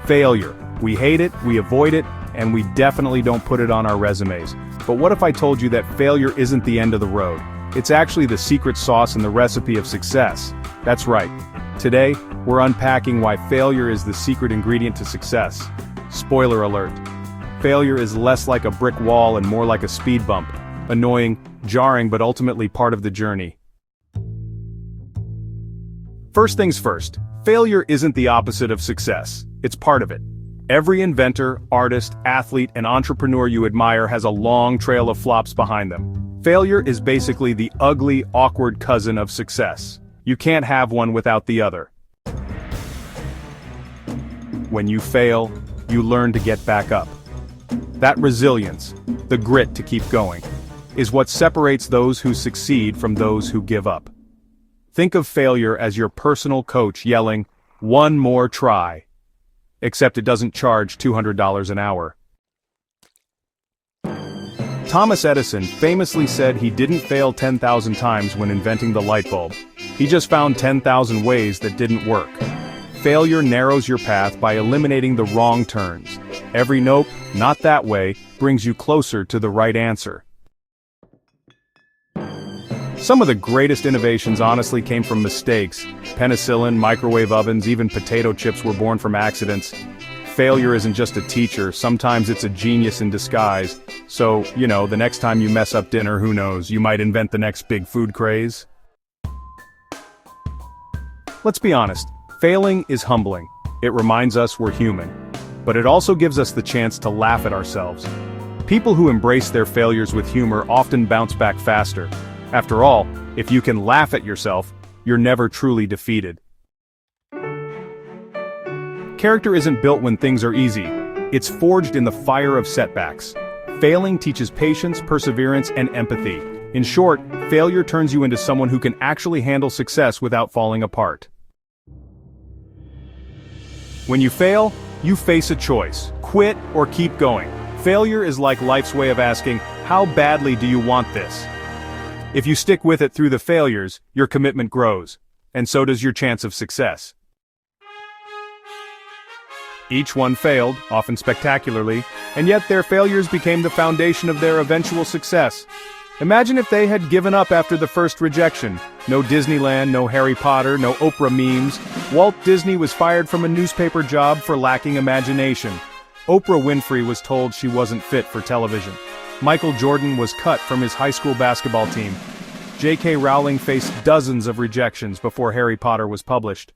Failure. We hate it, we avoid it, and we definitely don't put it on our resumes. But what if I told you that failure isn't the end of the road? It's actually the secret sauce and the recipe of success. That's right. Today, we're unpacking why failure is the secret ingredient to success. Spoiler alert. Failure is less like a brick wall and more like a speed bump. Annoying, jarring, but ultimately part of the journey. First things first, failure isn't the opposite of success. It's part of it. Every inventor, artist, athlete, and entrepreneur you admire has a long trail of flops behind them. Failure is basically the ugly, awkward cousin of success. You can't have one without the other. When you fail, you learn to get back up. That resilience, the grit to keep going, is what separates those who succeed from those who give up. Think of failure as your personal coach yelling, "One more try." Except it doesn't charge $200 an hour. Thomas Edison famously said he didn't fail 10,000 times when inventing the light bulb. He just found 10,000 ways that didn't work. Failure narrows your path by eliminating the wrong turns. Every nope, not that way, brings you closer to the right answer. Some of the greatest innovations honestly came from mistakes. Penicillin, microwave ovens, even potato chips were born from accidents. Failure isn't just a teacher, sometimes it's a genius in disguise. So, the next time you mess up dinner, who knows, you might invent the next big food craze. Let's be honest, failing is humbling. It reminds us we're human. But it also gives us the chance to laugh at ourselves. People who embrace their failures with humor often bounce back faster. After all, if you can laugh at yourself, you're never truly defeated. Character isn't built when things are easy. It's forged in the fire of setbacks. Failing teaches patience, perseverance, and empathy. In short, failure turns you into someone who can actually handle success without falling apart. When you fail, you face a choice: quit or keep going. Failure is like life's way of asking, how badly do you want this? If you stick with it through the failures, your commitment grows, and so does your chance of success. Each one failed, often spectacularly, and yet their failures became the foundation of their eventual success. Imagine if they had given up after the first rejection. No Disneyland, no Harry Potter, no Oprah memes. Walt Disney was fired from a newspaper job for lacking imagination. Oprah Winfrey was told she wasn't fit for television. Michael Jordan was cut from his high school basketball team. J.K. Rowling faced dozens of rejections before Harry Potter was published.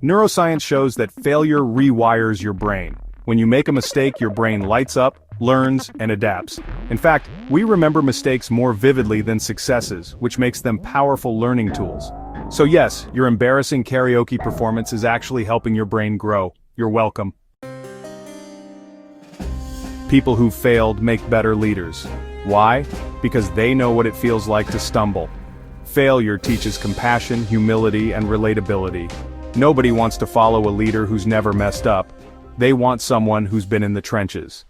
Neuroscience shows that failure rewires your brain. When you make a mistake, your brain lights up, learns, and adapts. In fact, we remember mistakes more vividly than successes, which makes them powerful learning tools. So yes, your embarrassing karaoke performance is actually helping your brain grow. You're welcome. People who failed make better leaders. Why? Because they know what it feels like to stumble. Failure teaches compassion, humility, and relatability. Nobody wants to follow a leader who's never messed up. They want someone who's been in the trenches.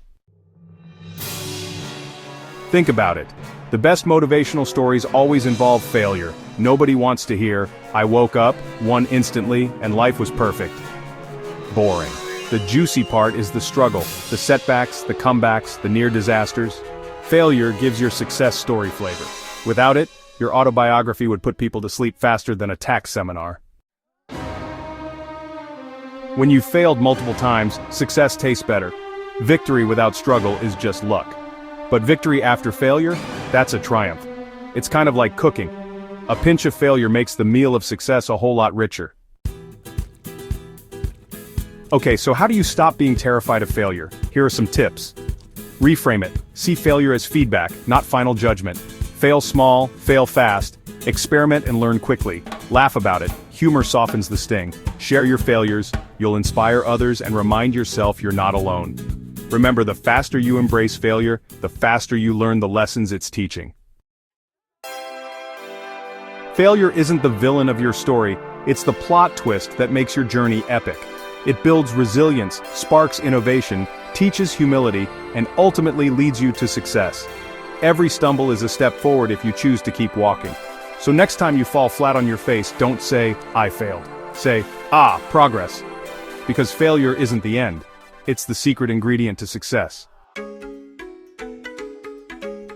Think about it. The best motivational stories always involve failure. Nobody wants to hear, "I woke up, won instantly, and life was perfect." Boring. The juicy part is the struggle, the setbacks, the comebacks, the near disasters. Failure gives your success story flavor. Without it, your autobiography would put people to sleep faster than a tax seminar. When you've failed multiple times, success tastes better. Victory without struggle is just luck. But victory after failure, that's a triumph. It's kind of like cooking. A pinch of failure makes the meal of success a whole lot richer. Okay, so how do you stop being terrified of failure? Here are some tips. Reframe it. See failure as feedback, not final judgment. Fail small, fail fast. Experiment and learn quickly. Laugh about it. Humor softens the sting. Share your failures. You'll inspire others and remind yourself you're not alone. Remember, the faster you embrace failure, the faster you learn the lessons it's teaching. Failure isn't the villain of your story, it's the plot twist that makes your journey epic. It builds resilience, sparks innovation, teaches humility, and ultimately leads you to success. Every stumble is a step forward if you choose to keep walking. So next time you fall flat on your face, don't say, "I failed." Say, ah, progress. Because failure isn't the end. It's the secret ingredient to success.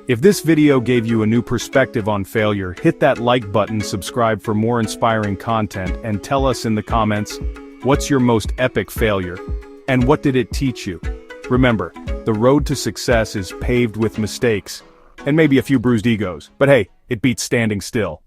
If this video gave you a new perspective on failure, hit that like button, subscribe for more inspiring content, and tell us in the comments, what's your most epic failure? And what did it teach you? Remember, the road to success is paved with mistakes, and maybe a few bruised egos, but hey, it beats standing still.